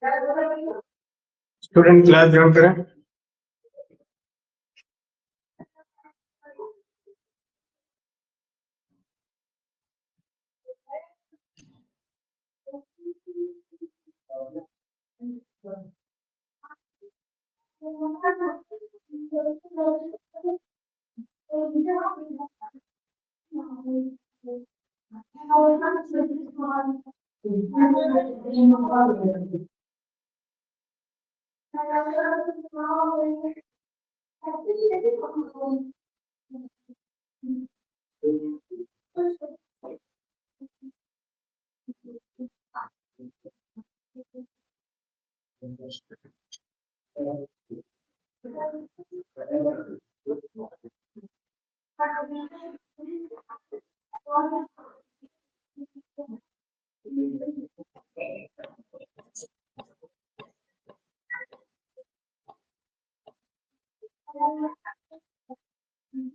Student class join करें।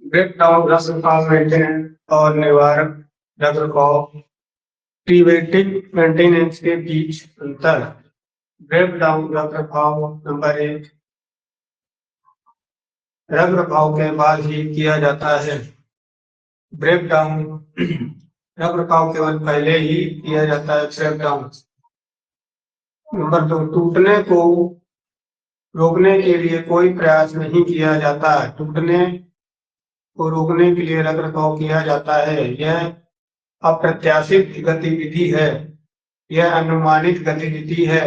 Break down रखरखाव maintenance और निवारक रखरखाव प्रिवेंटिव मेंटेनेंस के बीच अंतर। ब्रेक डाउन रखरखाव नंबर 1 रखरखाव के बाद ही किया जाता है। ब्रेक डाउन रखरखाव केवल पहले ही किया जाता है। ब्रेक डाउन नंबर 2 टूटने को रोकने के लिए कोई प्रयास नहीं किया जाता। टूटने को रोकने के लिए रखरखाव किया जाता है। यह अप्रत्याशित गतिविधि है। यह अनुमानित गतिविधि है।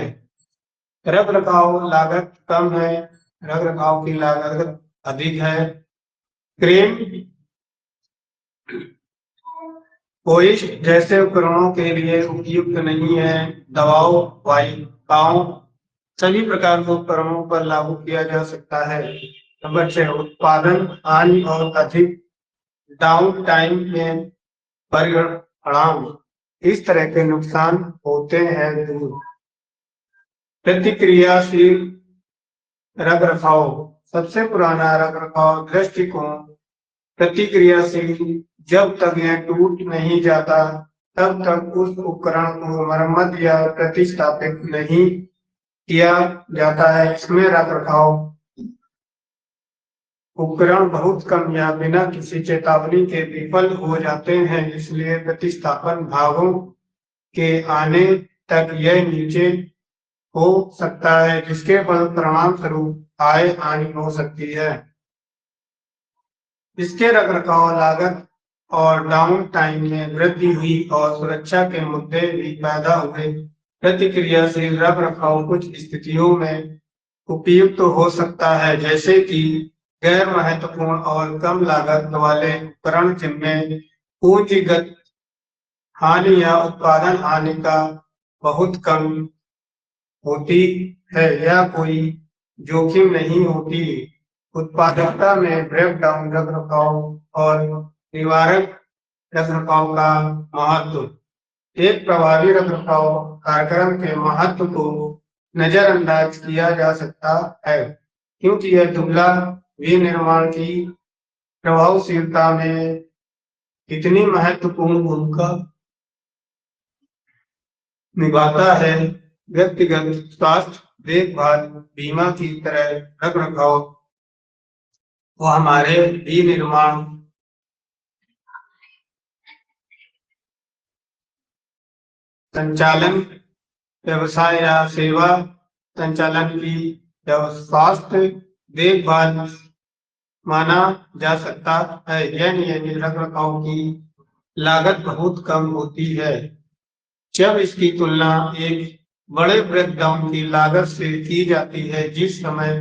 रखरखाव लागत कम है। रखरखाव की लागत अधिक है। क्रेन होइस्ट जैसे उपकरणों के लिए उपयुक्त नहीं है। दबाव वाहिकाओं सभी प्रकार के उपकरणों पर लागू किया जा सकता है। नंबर 6 उत्पादन हानि और अधिक डाउन टाइम में परिणाम इस तरह के नुकसान होते हैं। प्रतिक्रियाशील रखरखाव सबसे पुराना रखरखाव दृष्टिकोण प्रतिक्रियाशील जब तक यह टूट नहीं जाता तब तक उस उपकरण को मरम्मत या प्रतिस्थापित नहीं किया जाता है। इसमें रखरखाव उपकरण बहुत कम या बिना किसी चेतावनी के विफल हो जाते हैं। इसलिए प्रतिस्थापन भागों के आने तक यह नीचे हो सकता है, जिसके परिणाम स्वरूप आय हानि हो सकती है। इसके रखरखाव लागत और डाउन टाइम में वृद्धि हुई और सुरक्षा के मुद्दे भी पैदा हुए। प्रतिक्रियाशील रखरखाव कुछ स्थितियों में उपयुक्त हो सकता है, जैसे कि गैर महत्वपूर्ण और कम लागत वाले उपकरण जिनमें पूंजीगत हानि या उत्पादन हानि का बहुत कम होती है या कोई जोखिम नहीं होती। उत्पादकता में ब्रेक डाउन रखरखाव और निवारक रखरखाव का महत्व। एक प्रभावी रखरखाव कार्यक्रम के महत्व को नजरअंदाज किया जा सकता है, क्योंकि यह दुबला विनिर्माण की प्रभावशीलता में कितनी महत्वपूर्ण भूमिका निभाता है। व्यक्तिगत स्वास्थ्य देखभाल बीमा की तरह रखरखाव वो हमारे विनिर्माण संचालन व्यवसाय या सेवा संचालन की स्वास्थ्य देखभाल माना जा सकता है। यह नियमित रखरखाव की लागत बहुत कम होती है जब इसकी तुलना एक बड़े ब्रेकडाउन की लागत से की जाती है, जिस समय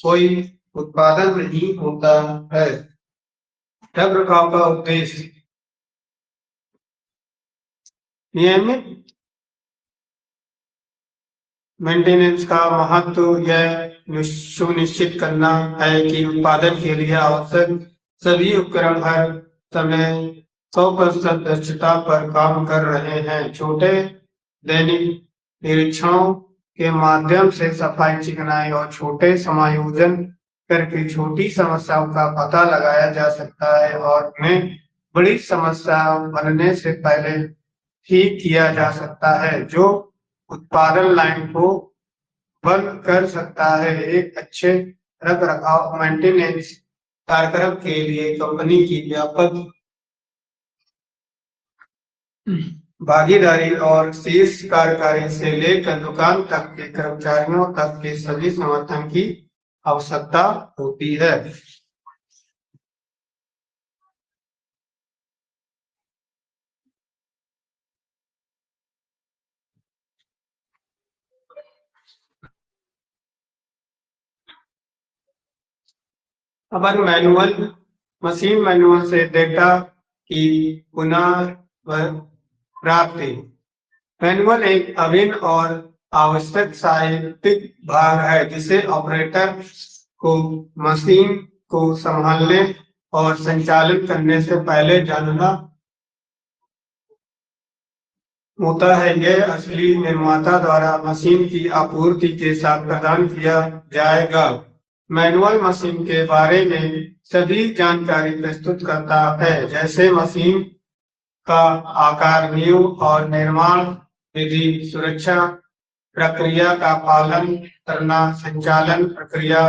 कोई उत्पादन नहीं होता है। रखरखाव का उद्देश्य नियमित मेंटेनेंस का महत्व यह सुनिश्चित करना है कि उत्पादन के लिए आवश्यक सभी उपकरण हर समय 100% दक्षता पर काम कर रहे हैं। छोटे दैनिक निरीक्षणों के माध्यम से सफाई चिकनाई और छोटे समायोजन करके छोटी समस्याओं का पता लगाया जा सकता है और उन्हें बड़ी समस्या बनने से पहले ठीक किया जा सकता है, जो उत्पादन लाइन को बंद कर सकता है। एक अच्छे रख रखाव मेंटेनेंस कार्यक्रम के लिए कंपनी की व्यापक भागीदारी और शीर्ष कार्यकारी से लेकर दुकान तक के कर्मचारियों तक के सभी समर्थन की आवश्यकता होती है। अब मशीन मैनुअल से डेटा की पुनः प्राप्ति। मैनुअल एक अभिन्न और आवश्यक साहित्यिक भाग है जिसे ऑपरेटर को मशीन को संभालने और संचालित करने से पहले जानना होता है। यह असली निर्माता द्वारा मशीन की आपूर्ति के साथ प्रदान किया जाएगा। मैनुअल मशीन के बारे में सभी जानकारी प्रस्तुत करता है, जैसे मशीन का आकार, नियम और निर्माण विधि, सुरक्षा प्रक्रिया का पालन करना, संचालन प्रक्रिया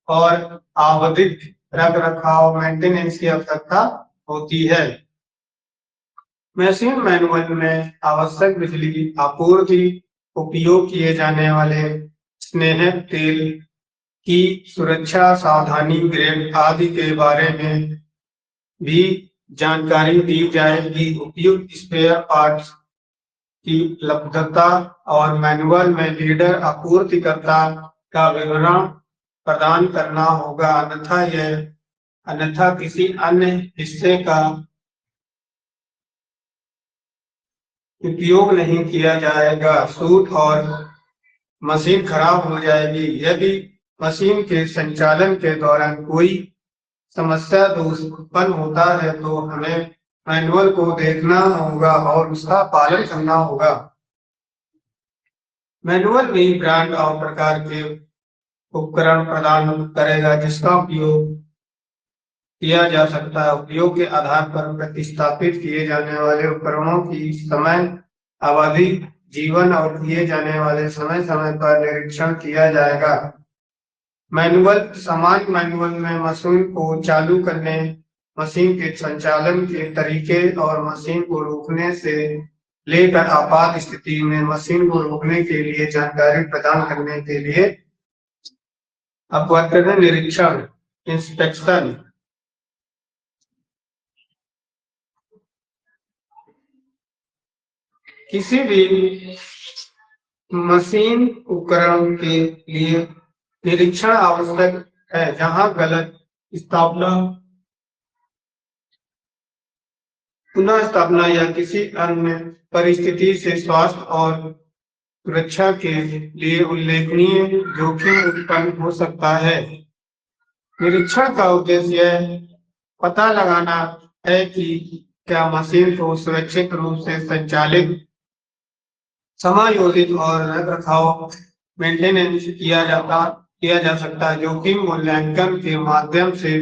और आवधिक रख रखाव मेंटेनेंस की आवश्यकता होती है। मशीन मैनुअल में आवश्यक बिजली आपूर्ति, उपयोग किए जाने वाले स्नेहक तेल की सुरक्षा, सावधानी, ग्रेड आदि के बारे में भी जानकारी दी जाएगी। उपयुक्त स्पेयर पार्ट्स की उपलब्धता और मैनुअल में लीडर आपूर्तिकर्ता का विवरण प्रदान करना होगा, अन्यथा किसी अन्य हिस्से का उपयोग नहीं किया जाएगा। सूट और मशीन खराब हो जाएगी। यदि मशीन के संचालन के दौरान कोई समस्या दोष उत्पन्न होता है तो हमें मैनुअल को देखना होगा और उसका पालन करना होगा। मैनुअल भी ब्रांड और प्रकार के उपकरण प्रदान करेगा जिसका उपयोग किया जा सकता है। उपयोग के आधार पर प्रतिस्थापित किए जाने वाले उपकरणों की समय अवधि, जीवन और किए जाने वाले समय समय पर निरीक्षण किया जाएगा। सामान्य मैनुअल में मशीन को चालू करने, मशीन के संचालन के तरीके और मशीन को रोकने से लेकर आपात स्थिति में मशीन को रोकने के लिए जानकारी प्रदान करने के लिए अब बात करते हैं निरीक्षण, इंस्पेक्शन। किसी भी मशीन उपकरण के लिए निरीक्षण आवश्यक है जहां गलत स्थापना, पुनः स्थापना या किसी अन्य परिस्थिति से स्वास्थ्य और सुरक्षा के लिए उल्लेखनीय जोखिम उत्पन्न हो सकता है। निरीक्षण का उद्देश्य पता लगाना है कि क्या मशीन को सुरक्षित रूप से संचालित, समायोजित और रखरखाव मेंटेनेंस किया जा सकता है। जोखिम मूल्यांकन के माध्यम से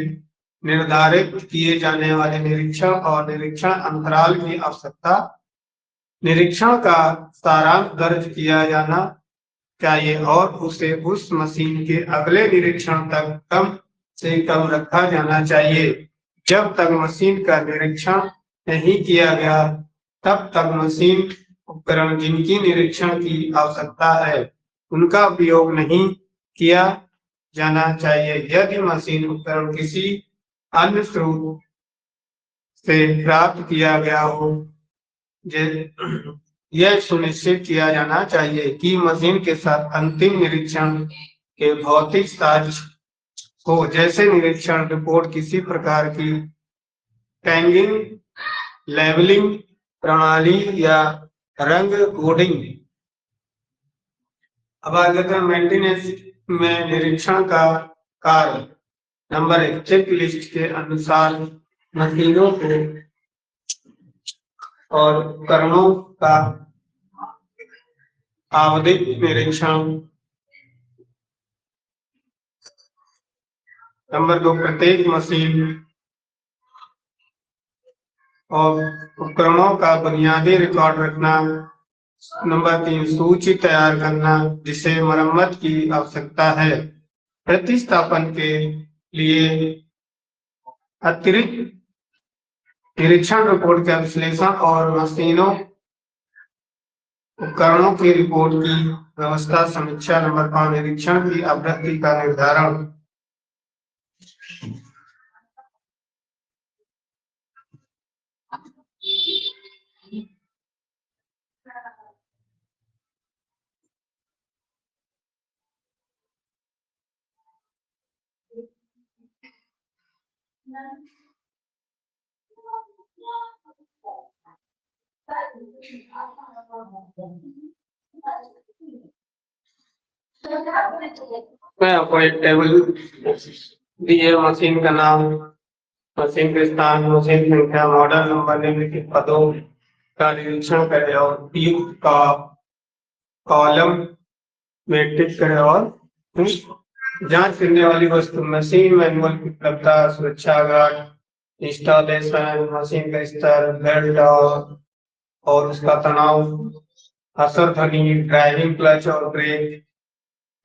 निर्धारित किए जाने वाले निरीक्षण और निरीक्षण अंतराल की आवश्यकता। निरीक्षण का सारांश दर्ज किया जाना चाहिए और उसे उस मशीन के अगले निरीक्षण तक कम से कम रखा जाना चाहिए। जब तक मशीन का निरीक्षण नहीं किया गया तब तक मशीन उपकरण जिनकी निरीक्षण की आवश्यकता है उनका उपयोग नहीं किया जाना चाहिए। यदि मशीन उपकरण किसी अन्य स्रोत से प्राप्त किया गया हो, यह सुनिश्चित किया जाना चाहिए कि मशीन के साथ अंतिम निरीक्षण के भौतिक साक्ष्य हो, जैसे निरीक्षण रिपोर्ट, किसी प्रकार की टैगिंग, लेबलिंग प्रणाली या रंग कोडिंग। अब आगे का मेंटेनेंस में निरीक्षण का कार्य। नंबर 1, चेक लिस्ट के अनुसार मशीनों को और उपकरणों का आवधिक निरीक्षण। नंबर 2, प्रत्येक मशीन और उपकरणों का बुनियादी रिकॉर्ड रखना। नंबर 3, सूची तैयार करना जिसे मरम्मत की आवश्यकता है। प्रतिस्थापन के लिए अतिरिक्त निरीक्षण रिपोर्ट का विश्लेषण और मशीनों उपकरणों की रिपोर्ट की व्यवस्था समीक्षा। नंबर 5, निरीक्षण की आवृत्ति का निर्धारण। मैं आपको एक टेबल दी है, मशीन का नाम, मशीन के स्थान, मशीन संख्या, मॉडल नंबर, निम्नलिखित पदों का निरीक्षण करें और उपयुक्त का कॉलम में टिक करें और जांच करने वाली वस्तु, मशीन मैनुअल की उपलब्धता, सुरक्षा गार्ड, इंस्टॉलेशन, मशीन का स्तर, बेल्ट और उसका तनाव, असर ध्वनि, ड्राइविंग क्लच और ब्रेक,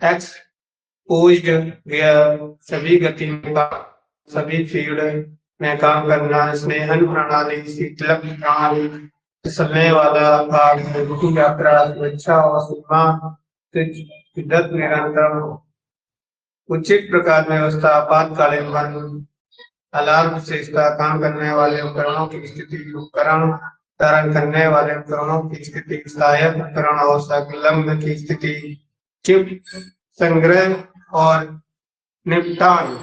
एक्सपोज्ड गियर, सभी गति में सभी फील्ड में काम करना, स्नेहन प्रणाली, शीतलक प्रणाली, फिसलने वाला भाग, यात्रा, सुरक्षा और सीमा शिद्दत निरंतर, उचित प्रकार में व्यवस्था, आपातकालीन बंद, अलार्म विशेषता, काम करने वाले उपकरणों की स्थिति, उपकरण धारण करने वाले उपकरणों की स्थिति, सहायक उपकरण और संलग्न की स्थिति, चिप संग्रह और निपटान।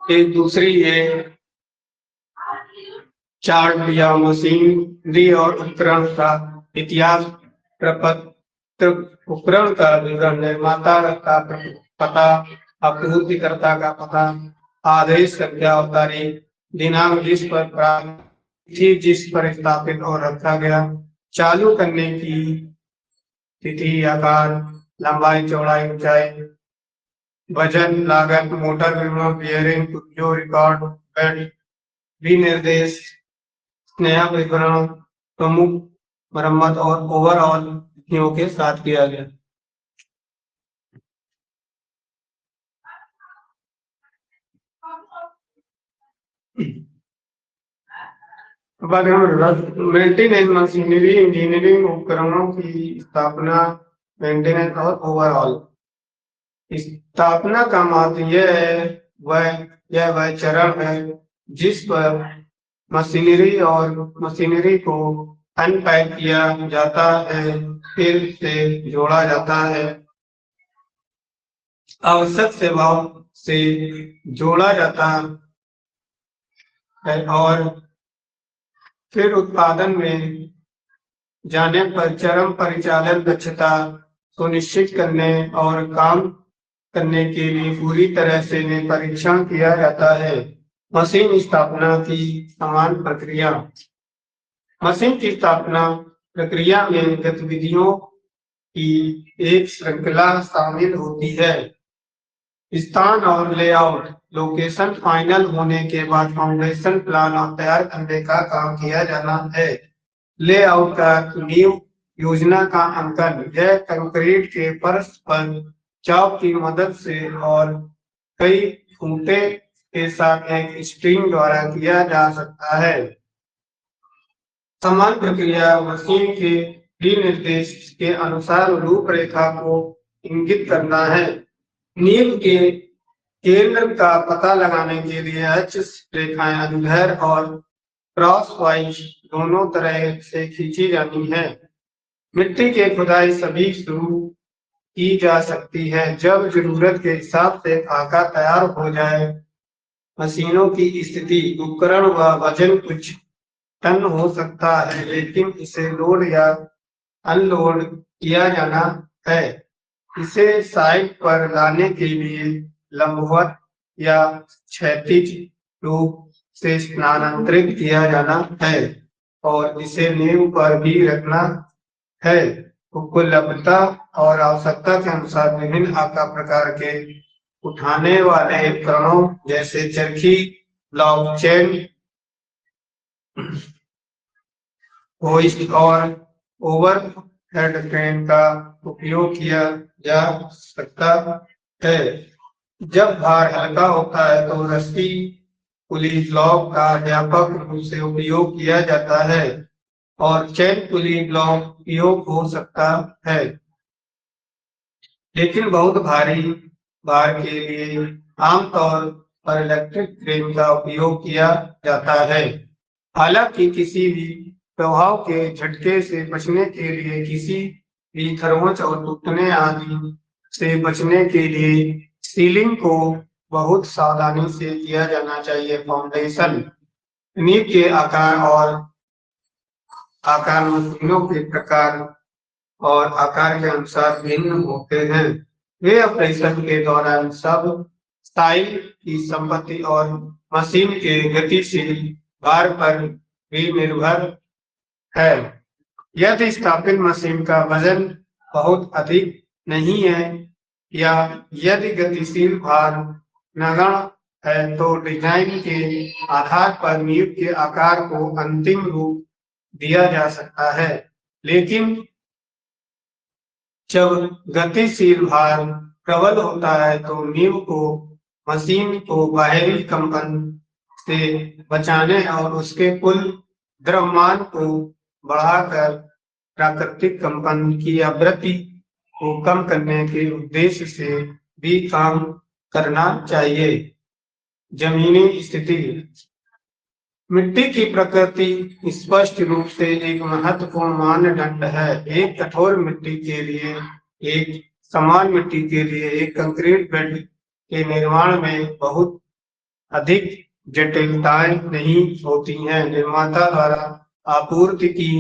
एक दूसरी ये चार्ट या मशीनरी और उपकरण का इतिहास प्रपत्र, उपकरण का विवरण, निर्माता का पता, आपूर्तिकर्ता का पता, आदेश संख्या और तारीख, दिनांक जिस पर प्राप्त थी, जिस पर स्थापित और रखा गया, चालू करने की तिथि, आकार, लंबाई, चौड़ाई, ऊंचाई, वजन, लागत, मोटर बीमा, बियरिंग, पुर्जों, रिकॉर्ड, बेल्ट, विनिर्देश, स्नेह विवरण, प्रमुख मरम्मत और ओवरऑल तिथियों के साथ किया गया। बाद हम मेंटेनेंस, मशीनरी, इंजीनियरिंग, उपकरणों की स्थापना, मेंटेनेंस और ओवरऑल। स्थापना का महत्व यह वह चरण है जिस पर मशीनरी और मशीनरी को अनपैक किया जाता है, फिर से जोड़ा जाता है, आवश्यक सेवाओं से जोड़ा जाता है और फिर उत्पादन में जाने पर चरम परिचालन दक्षता सुनिश्चित करने और काम करने के लिए पूरी तरह से परीक्षण किया जाता है। मशीन स्थापना की समान प्रक्रिया। मशीन की स्थापना प्रक्रिया में गतिविधियों की एक श्रृंखला शामिल होती है। स्थान और लेआउट, लोकेशन फाइनल होने के बाद फाउंडेशन प्लान और तैयार करने का काम किया जाना है। लेआउट का नींव योजना का अंकन, यह कंक्रीट के फर्श पर चॉक की मदद से और कई खूंटे के साथ एक स्प्रिंग द्वारा किया जा सकता है। समान प्रक्रिया मशीन के विनिर्देश के अनुसार रूपरेखा को इंगित करना है। नींव के केंद्र का पता लगाने के लिए एच रेखाएं अनुदैर्घ्य और क्रॉस वाइज दोनों तरह से खींची जानी है। मिट्टी की खुदाई सभी शुरू की जा सकती है जब जरूरत के हिसाब से खाका तैयार हो जाए। मशीनों की स्थिति, उपकरण व वजन कुछ टन हो सकता है, लेकिन इसे लोड या अनलोड किया जाना है। इसे साइट पर लाने के लिए लंबवत या क्षैतिज रूप से स्थानांतरित किया जाना है और इसे नींव पर भी रखना है। उपलब्धता और आवश्यकता के अनुसार विभिन्न आकार प्रकार के उठाने वाले उपकरणों जैसे चरखी, ब्लॉकचेन, होइस्ट और ओवरहेड क्रेन का उपयोग किया जा सकता है। जब भार हल्का होता है तो रस्सी पुली ब्लॉक का व्यापक रूप से उपयोग किया जाता है और चेन पुली ब्लॉक उपयोग हो सकता है, लेकिन बहुत भारी भार के लिए आमतौर पर इलेक्ट्रिक क्रेन का उपयोग किया जाता है। हालांकि किसी भी प्रभाव के झटके से बचने के लिए, किसी भी खरोंच और टूटने आदि से बचने के लिए सीलिंग को बहुत सावधानी से किया जाना चाहिए। फाउंडेशन नींव के आकार मशीनों के प्रकार और आकार के अनुसार भिन्न होते हैं। वे ऑपरेशन के दौरान सब स्टाइल की संपत्ति और मशीन के गतिशील भार पर भी निर्भर है। यदि स्थापित मशीन का वजन बहुत अधिक नहीं है या यदि गतिशील भार नगण्य है तो डिजाइन के आधार पर नींव के आकार को अंतिम रूप दिया जा सकता है। लेकिन जब गतिशील भार प्रबल होता है तो नींव को मशीन को बाहरी कंपन से बचाने और उसके कुल द्रव्यमान को बढ़ाकर प्राकृतिक कंपन की आवृत्ति को कम करने के उद्देश्य से भी काम करना चाहिए। जमीनी स्थिति मिट्टी की प्रकृति स्पष्ट रूप से एक महत्वपूर्ण मानदंड है। एक कठोर मिट्टी के लिए, एक समान मिट्टी के लिए एक कंक्रीट बेड के निर्माण में बहुत अधिक जटिलताएं नहीं होती हैं। निर्माता द्वारा आपूर्ति की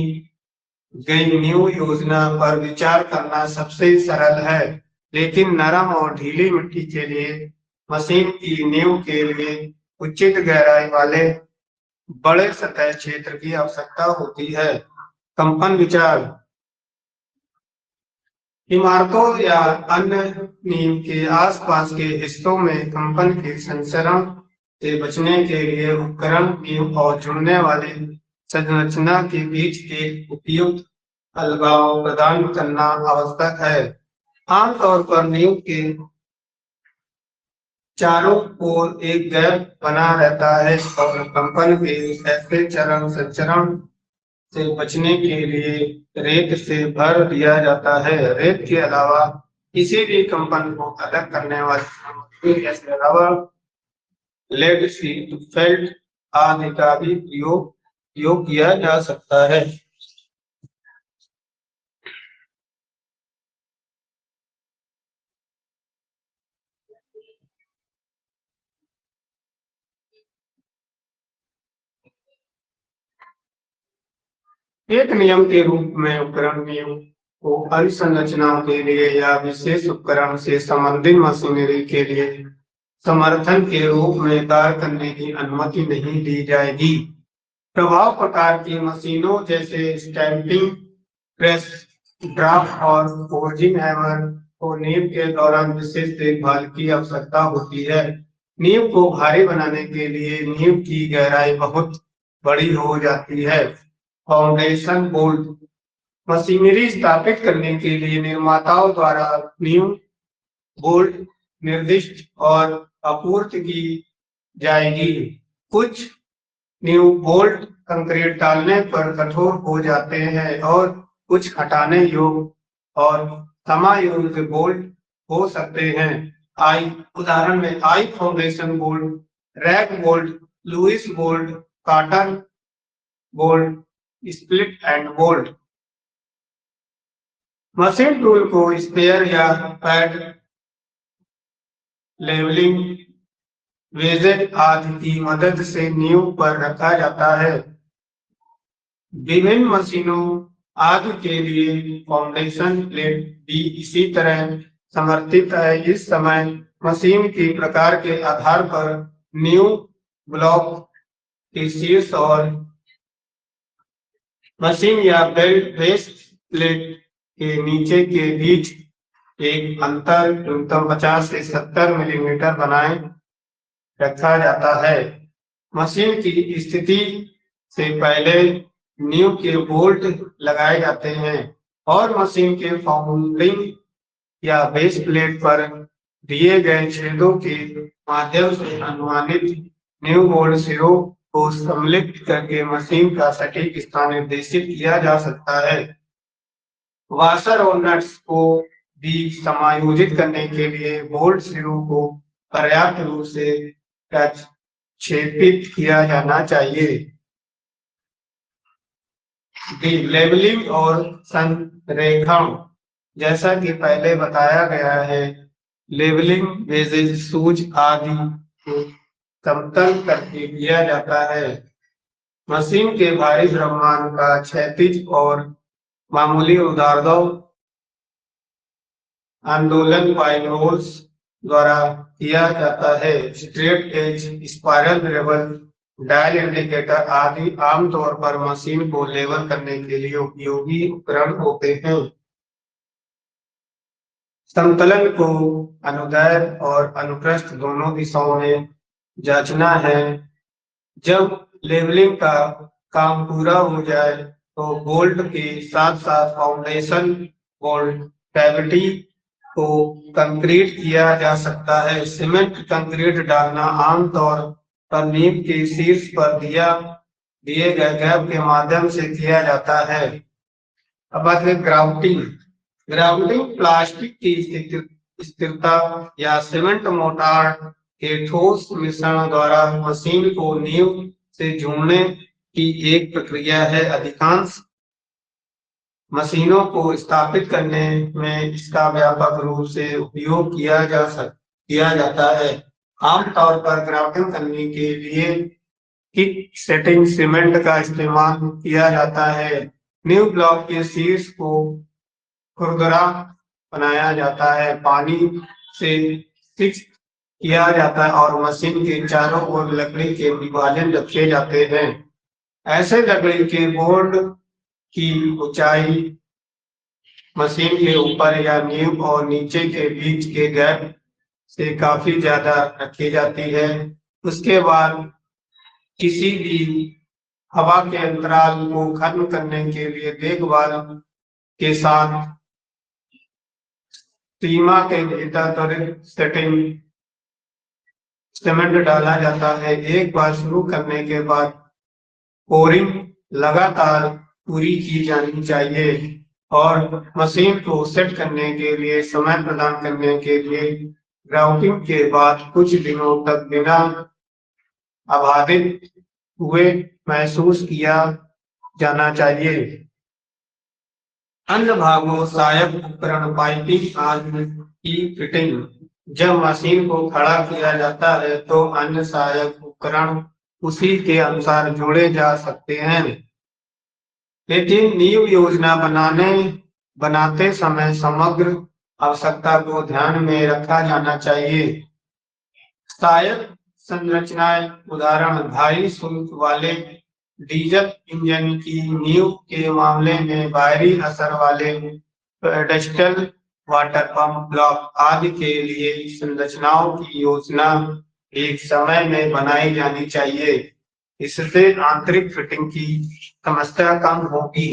गई नींव योजना पर विचार करना सबसे सरल है, लेकिन नरम और ढीली मिट्टी के लिए मशीन की नींव के लिए उचित गहराई वाले बड़े सतह क्षेत्र की आवश्यकता होती है। कंपन विचार इमारतों या अन्य नींव के आसपास के हिस्सों में कंपन के संचरण से बचने के लिए उपकरण, नींव और जुड़ने वाली संरचना के बीच एक उपयुक्त अलगाव प्रदान करना आवश्यक है। आमतौर पर नींव के चारों ओर एक गैप बना रहता है और कंपन के ऐसे चरण संचरण से बचने के लिए रेत से भर दिया जाता है। रेत के अलावा किसी भी कंपन को अलग करने वाली सामग्री जैसे रबर, लेड शीट, फेल्ट आदि का भी प्रयोग किया जा सकता है। एक नियम के रूप में उपकरण नींव को अन्य संरचनाओं के लिए या विशेष उपकरण से संबंधित मशीनरी के लिए समर्थन के रूप में कार्य करने की अनुमति नहीं दी जाएगी। प्रभाव प्रकार की मशीनों जैसे स्टैंपिंग प्रेस, ड्राफ्ट और फोर्जिंग हैमर को नींव के दौरान विशेष देखभाल की आवश्यकता होती है। नींव को भारी बनाने के लिए नींव की गहराई बहुत बड़ी हो जाती है। फाउंडेशन बोल्ट मशीनरी स्थापित करने के लिए निर्माताओं द्वारा नींव बोल्ट निर्दिष्ट और आपूर्ति की जाएगी। कुछ नींव बोल्ट कंक्रीट डालने पर कठोर हो जाते हैं और कुछ हटाने योग्य और समायोजित बोल्ट हो सकते हैं। उदाहरण में eye foundation bolt, rag bolt, Lewis bolt, cotter bolt, split end bolt. Machine tool को स्पेयर या पैड, लेवलिंग, वेजेट आदि की मदद से नींव पर रखा जाता है। विभिन्न मशीनों आदि के लिए फाउंडेशन प्लेट भी इसी तरह समर्थित है। इस समय मशीन की प्रकार के आधार पर नींव ब्लॉक के शीर्ष और मशीन या बेल्ट बेस प्लेट के नीचे के बीच एक अंतर न्यूनतम 50 से 70 मिलीमीटर बनाए रखा जाता है। मशीन की स्थिति से पहले नींव के बोल्ट लगाए जाते हैं और मशीन के फाउंडिंग या बेस प्लेट पर दिए गए छेदों के माध्यम से अनुमानित नींव बोल्ट सिरों को सम्मिलित करके मशीन का सटीक स्थान निर्देशित किया जा सकता है। वाशर और नट्स को भी समायोजित करने के लिए बोल्ट सिरों को पर्याप्त रूप से प्रक्षेपित किया जाना चाहिए। लेबलिंग और संरेखण, जैसा कि पहले बताया गया है, लेबलिंग वेजेज सूज आदि को समतल करके किया जाता है। मशीन के भारी द्रव्यमान का क्षैतिज और मामूली ऊर्ध्वाधर आंदोलन पाइल रोल्स द्वारा किया जाता है। Straight edge, spiral level, dial indicator आदि आमतौर पर मशीन को लेवल करने के लिए उपयोगी उपकरण होते हैं। समतलन को अनुदैर्ध्य और अनुप्रस्थ दोनों दिशाओं में जांचना है। जब लेवलिंग का काम पूरा हो जाए तो बोल्ट के साथ साथ फाउंडेशन बोल्ट कैविटी को कंक्रीट किया जा सकता है। सीमेंट कंक्रीट डालना आमतौर पर नींव के शीर्ष पर दिए गए गैप के माध्यम से किया जाता है। अब बात है ग्राउटिंग। ग्राउटिंग प्लास्टिक की स्थिरता या सीमेंट मोर्टार के ठोस मिश्रण द्वारा मशीन को नींव से जोड़ने की एक प्रक्रिया है। अधिकांश मशीनों को स्थापित करने में इसका व्यापक रूप से उपयोग किया जाता है। आमतौर पर ग्राउटिंग करने के लिए किक सेटिंग सीमेंट का इस्तेमाल किया जाता है। नींव ब्लॉक के शीर्ष को खुरदरा बनाया जाता है, पानी से फिक्स किया जाता है और मशीन के चारों ओर लकड़ी के विभाजन रखे जाते हैं। ऐसे लकड़ी के बोर्ड की ऊंचाई मशीन के ऊपर या नींव और नीचे के बीच के गैप से काफी ज्यादा रखी जाती है। उसके बाद किसी भी हवा के अंतराल को खत्म करने के लिए देखभाल के साथ सीमा के भीतर त्वरित सेटिंग सीमेंट डाला जाता है। एक बार शुरू करने के बाद पोरिंग लगातार पूरी की जानी चाहिए और मशीन को सेट करने के लिए समय प्रदान करने के लिए ग्राउटिंग के बाद कुछ दिनों तक बिना अबाधित हुए महसूस किया जाना चाहिए। अन्य भागों सहायक उपकरण पाइपिंग आदि की फिटिंग। जब मशीन को खड़ा किया जाता है तो अन्य सहायक उपकरण उसी के अनुसार जोड़े जा सकते हैं, लेकिन नींव योजना बनाते समय समग्र आवश्यकता को ध्यान में रखा जाना चाहिए। सहायक संरचनाएं उदाहरण भारी शुल्क वाले डीजल इंजन की नींव के मामले में बाहरी असर वाले पेडेस्टल वाटर पंप ब्लॉक आदि के लिए संरचनाओं की योजना एक समय में बनाई जानी चाहिए। इससे आंतरिक फिटिंग की समस्या कम होगी।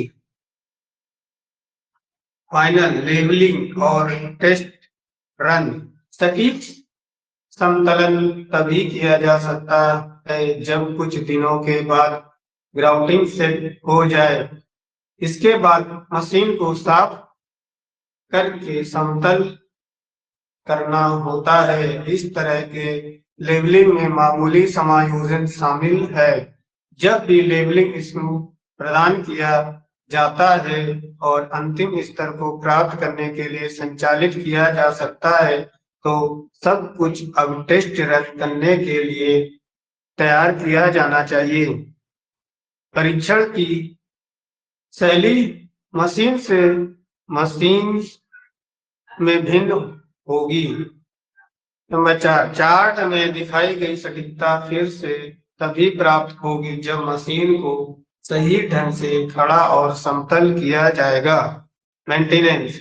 फाइनल लेवलिंग और टेस्ट रन। सटीक समतलन तभी किया जा सकता है जब कुछ दिनों के बाद ग्राउटिंग सेट हो जाए। इसके बाद मशीन को साफ करके समतल करना होता है। इस तरह के लेवलिंग में मामूली समायोजन शामिल है। जब भी लेवलिंग स्क्रू प्रदान किया जाता है और अंतिम स्तर को प्राप्त करने के लिए संचालित किया जा सकता है तो सब कुछ अब टेस्ट रन करने के लिए तैयार किया जाना चाहिए। परीक्षण की शैली मशीन से मशीन में भिन्न होगी। नंबर 4, चार्ट में दिखाई गई सटीकता फिर से तभी प्राप्त होगी जब मशीन को सही ढंग से खड़ा और समतल किया जाएगा। मेंटेनेंस,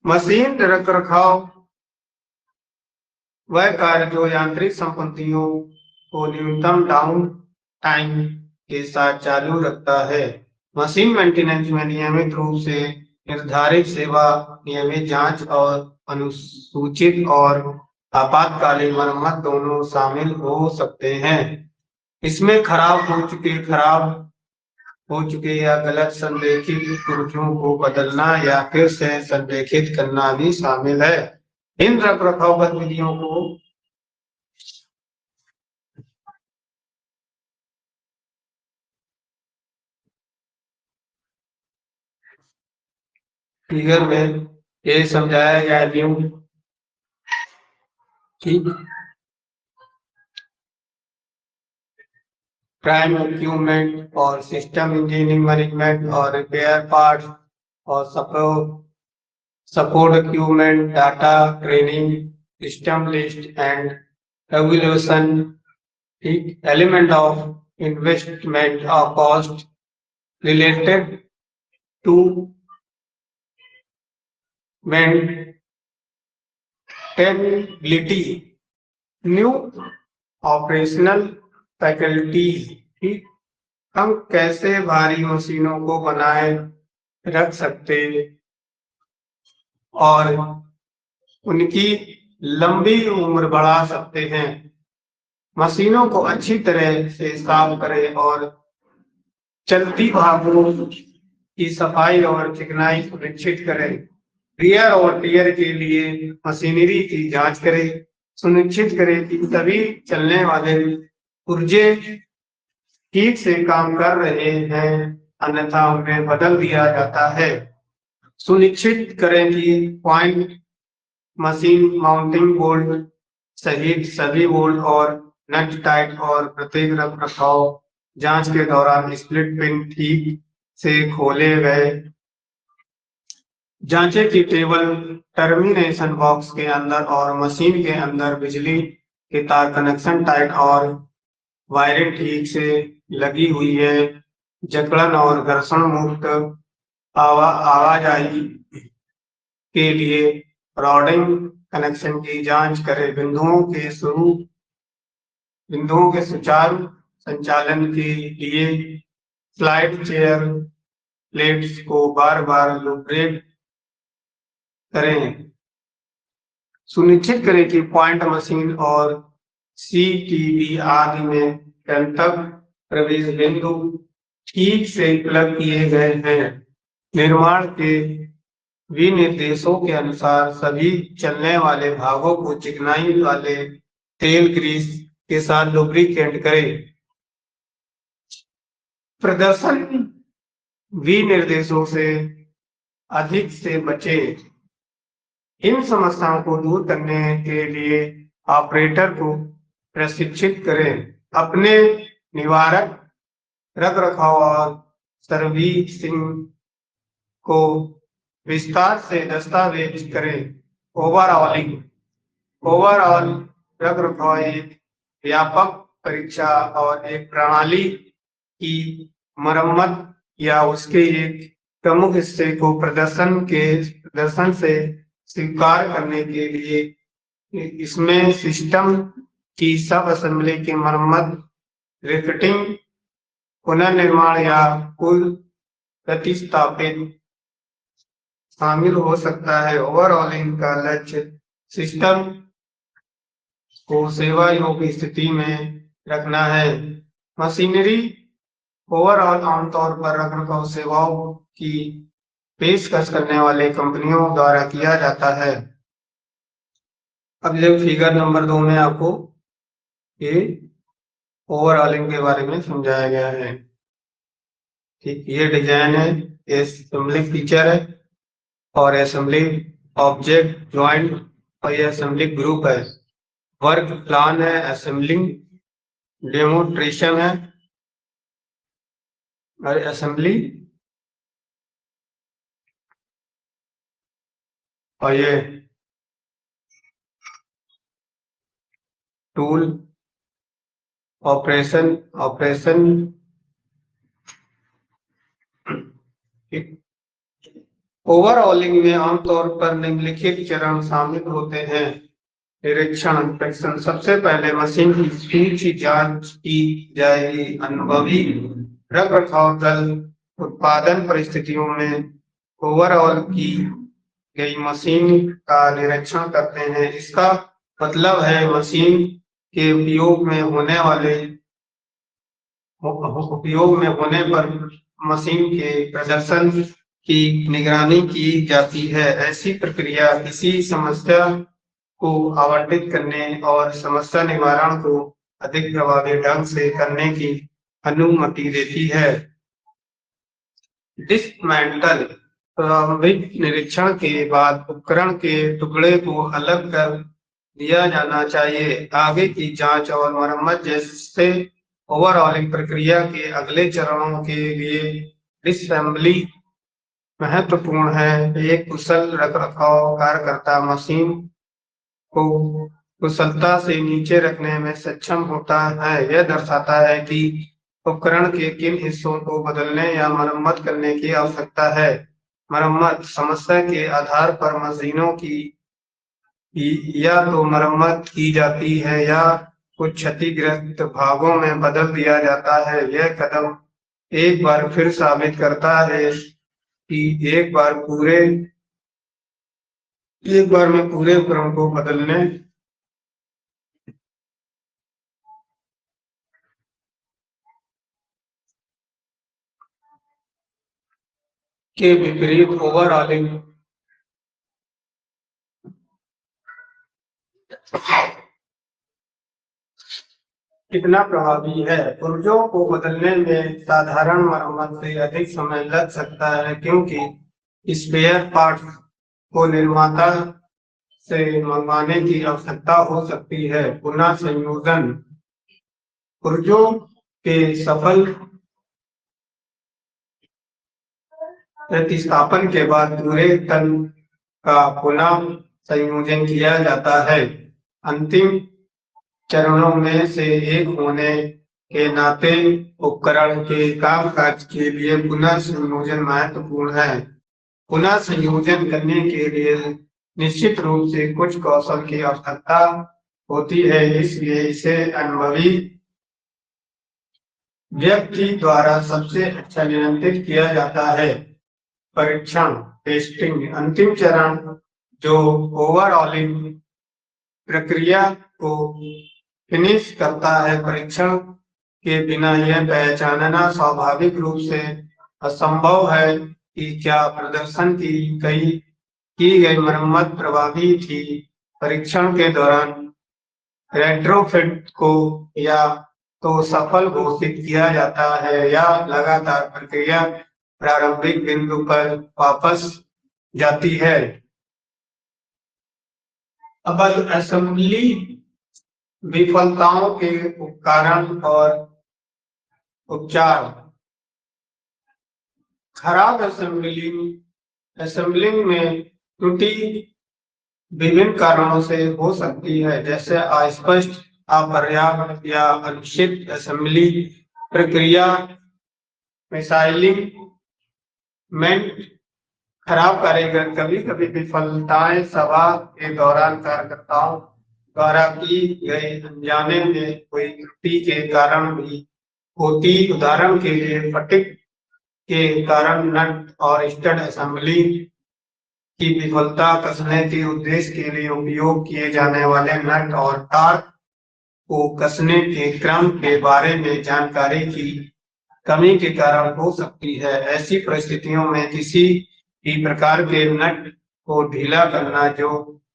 मशीन रख रखाव वह कार्य जो यांत्रिक संपत्तियों को न्यूनतम डाउन टाइम के साथ चालू रखता है। मशीन मेंटेनेंस में नियमित रूप से निर्धारित सेवा, नियमित जांच और अनुसूचित और आपातकालीन मरम्मत दोनों शामिल हो सकते हैं। इसमें खराब हो चुके या गलत संरेखित पुर्जों को बदलना या फिर से संरेखित करना भी शामिल है। इन रख रखाव गतिविधियों को फिगर में ये समझाया गया न्यू, ठीक, प्राइम इक्विपमेंट और सिस्टम इंजीनियरिंग मैनेजमेंट और रिपेयर पार्ट्स और support equipment, data training, system list and regulation, ठीक, एलिमेंट ऑफ इन्वेस्टमेंट और cost related to maintainability, new operational faculties, ठीक, हम कैसे भारी मशीनों को बनाए रख सकते और उनकी लंबी उम्र बढ़ा सकते हैं। मशीनों को अच्छी तरह से साफ करें और चलती भागों की सफाई और चिकनाई सुनिश्चित करें। वियर और टियर के लिए मशीनरी की जांच करें। सुनिश्चित करें कि सभी चलने वाले पुर्जे ठीक से काम कर रहे हैं, अन्यथा उन्हें बदल दिया जाता है। सुनिश्चित करें कि पॉइंट, मशीन माउंटिंग बोल्ट सहित सभी बोल्ट और नट टाइट और प्रत्येक रख रखाव जांच के दौरान स्प्लिट पिन ठीक से खोले गए। जांचें कि टेबल टर्मिनेशन बॉक्स के अंदर और मशीन के अंदर बिजली के तार कनेक्शन टाइट और वायरें ठीक से लगी हुई है। जकड़न और घर्षण मुक्त आवाजाही के लिए रॉडिंग कनेक्शन की जांच करें। बिंदुओं के सुचारू संचालन के लिए स्लाइड चेयर प्लेट्स को बार बार लुब्रिकेट करें। सुनिश्चित करें कि पॉइंट, मशीन और सीटीबी आदि में गंतव्य प्रवेश बिंदु ठीक से प्लग किए गए हैं। निर्माण के विनिर्देशों के अनुसार सभी चलने वाले भागों को चिकनाई वाले तेल ग्रीस के साथ लुब्रिकेट करें। प्रदर्शन विनिर्देशों से अधिक से बचें। इन समस्याओं को दूर करने के लिए ऑपरेटर को प्रशिक्षित करें। अपने निवारक रख रखाव और सर्विसिंग को विस्तार से दस्तावेज करें। ओवरऑल रख रखाव एक व्यापक परीक्षा और एक प्रणाली की मरम्मत या उसके एक प्रमुख हिस्से को प्रदर्शन से स्वीकार करने के लिए इसमें सिस्टम की सब असेंबली की मरम्मत, रिफिटिंग, पुनर्निर्माण या कुल प्रतिस्थापित शामिल हो सकता है। ओवरऑलिंग का लक्ष्य सिस्टम को सेवा योग्य स्थिति में रखना है। मशीनरी ओवरऑल आमतौर पर रखरखाव सेवाओं की पेशकश करने वाले कंपनियों द्वारा किया जाता है। अब जब फिगर नंबर 2 में आपको ये ओवरऑलिंग के बारे में समझाया गया है, ठीक, ये डिजाइन है, ये असेंबली फीचर है और असेंबली ऑब्जेक्ट ज्वाइंट और ये असेंबली ग्रुप है। वर्क प्लान है, असेंबलिंग डेमोन्स्ट्रेशन है और असेंबली और ये टूल ऑपरेशन, ठीक, ओवरऑलिंग में आमतौर पर निम्नलिखित चरण शामिल होते हैं। निरीक्षण इंस्पेक्शन, सबसे पहले मशीन की स्पीड की जांच की जाएगी। अनुभवी रख रखाव दल उत्पादन परिस्थितियों में ओवरऑल की गई मशीन का निरीक्षण करते हैं। इसका मतलब है मशीन के उपयोग में होने पर मशीन के प्रदर्शन की निगरानी की जाती है। ऐसी प्रक्रिया किसी समस्या को आवंटित करने और समस्या निवारण को अधिक प्रभावी ढंग से करने की अनुमति देती है। डिसमेंटल, प्रारंभिक निरीक्षण के बाद उपकरण के टुकड़े को अलग कर दिया जाना चाहिए। आगे की जांच और मरम्मत जैसे ओवरऑलिंग प्रक्रिया के अगले चरणों के लिए डिसअसेंबली महत्वपूर्ण है। एक कुशल रखरखाव कार्यकर्ता मशीन को कुशलता से नीचे रखने में सक्षम होता है। यह दर्शाता है कि उपकरण के किन हिस्सों को बदलने या मरम्मत करने की आवश्यकता है। मरम्मत, समस्या के आधार पर मशीनों की या तो मरम्मत की जाती है या कुछ क्षतिग्रस्त भागों में बदल दिया जाता है। यह कदम एक बार फिर साबित करता है कि एक बार में पूरे उपकरण को बदलने के विपरीत ओवरऑलिंग कितना प्रभावी है। पुर्जों को बदलने में साधारण मरम्मत से अधिक समय लग सकता है, क्योंकि स्पेयर पार्ट्स को निर्माता से मंगवाने की आवश्यकता हो सकती है। पुनः संयोजन, पुर्जों के सफल प्रतिस्थापन के बाद पूरे तल का पुनः संयोजन किया जाता है। अंतिम चरणों में से एक होने के नाते उपकरण के कामकाज के लिए पुनः संयोजन महत्वपूर्ण है। पुनः संयोजन करने के लिए निश्चित रूप से कुछ कौशल की आवश्यकता होती है, इसलिए इसे अनुभवी व्यक्ति द्वारा सबसे अच्छा नियंत्रित किया जाता है। परीक्षण, टेस्टिंग, अंतिम चरण जो ओवरऑलिंग प्रक्रिया को फिनिश करता है। परीक्षण के बिना यह पहचानना स्वाभाविक रूप से असंभव है कि क्या प्रदर्शन की गई मरम्मत प्रभावी थी। परीक्षण के दौरान रेट्रोफिट को या तो सफल घोषित किया जाता है या लगातार प्रक्रिया प्रारंभिक बिंदु पर वापस जाती है। अब असेंबली विफलताओं के कारण और उपचार। खराब असेंबलिंग में त्रुटि विभिन्न कारणों से हो सकती है, जैसे अस्पष्ट, अपर्याप्त या अनुचित असेंबली प्रक्रिया, मिसअलाइनमेंट, खराब कारीगर। कभी कभी विफलताएं सभा के दौरान कार्यकर्ताओं द्वारा की गई अनजाने में कोई त्रुटि के कारण भी होती। उदाहरण के लिए फटिग के कारण नट और स्टड असेंबली की विफलता, कसने के उद्देश्य के लिए उपयोग किए जाने वाले नट और टार्क को कसने के क्रम के बारे में जानकारी की कमी के कारण हो सकती है। ऐसी परिस्थितियों में किसी भी प्रकार के नट को ढीला करना जो